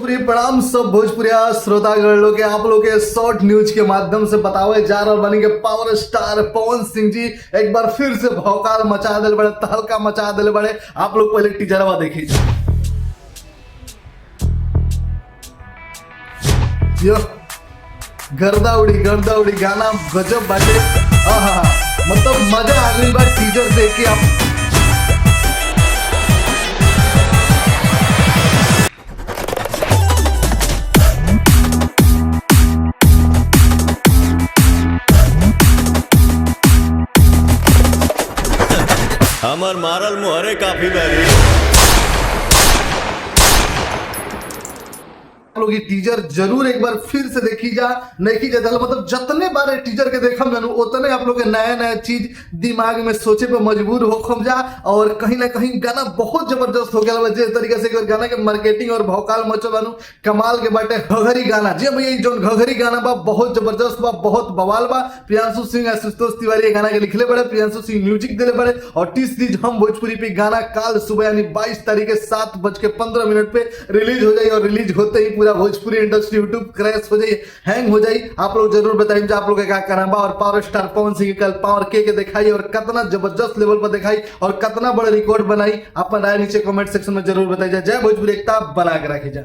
पूरी प्रणाम सब भोजपुरिया श्रोतागण लोग के आप लोग के शॉर्ट न्यूज के माध्यम से बतावे जा रहा बनी के पावर स्टार पवन सिंह जी एक बार फिर से भौकाल मचा दिल बड़े, तहलका मचा दिल बड़े। आप लोग पहले टीजरवा देखी यो गर्दा उड़ी गाना गजब बाटे। आहा मतलब मजा आ गई बा टीजर देख के। आप हमर मारल मुहरे काफी बारी। आप लोग ये टीजर जरूर एक बार फिर से देखी जा, नहीं की जा मतलब जितने बार टीजर के देखम जानू उतने आप लोग के नया नया चीज दिमाग में सोचे पे मजबूर हो खम जा। और कहीं ना कहीं गाना बहुत जबरदस्त हो गया जिस तरीके से गाना के मार्केटिंग और भौकाल मचो जानू कमाल के बाटे। घघरी गाना जी भैया जो घघरी गाना बा बहुत जबरदस्त बा, बहुत बवाल बा। प्रियांशु सिंह आशुतोष तिवारी गाना के लिखले बड़े, प्रियांशु सिंह म्यूजिक दिले बड़े और टी सीरीज हम भोजपुरी पे गाना काल सुबह यानी 22 तारीख के 7:15 पे रिलीज हो जाए। और रिलीज होते ही पूरा भोजपुरी इंडस्ट्री यूट्यूब क्रैश हो जाए, हैंग हो जाए। आप लोग जरूर बताइए आप लोग क्या करना बा। और पावर स्टार पवन सिंह कल पावर के दिखाई और कितना जबरदस्त लेवल पर दिखाई और कितना बड़ा रिकॉर्ड बनाई। अपन राय नीचे कमेंट सेक्शन में जरूर बताइए। जय भोजपुरी एकता बना के रखी जाए।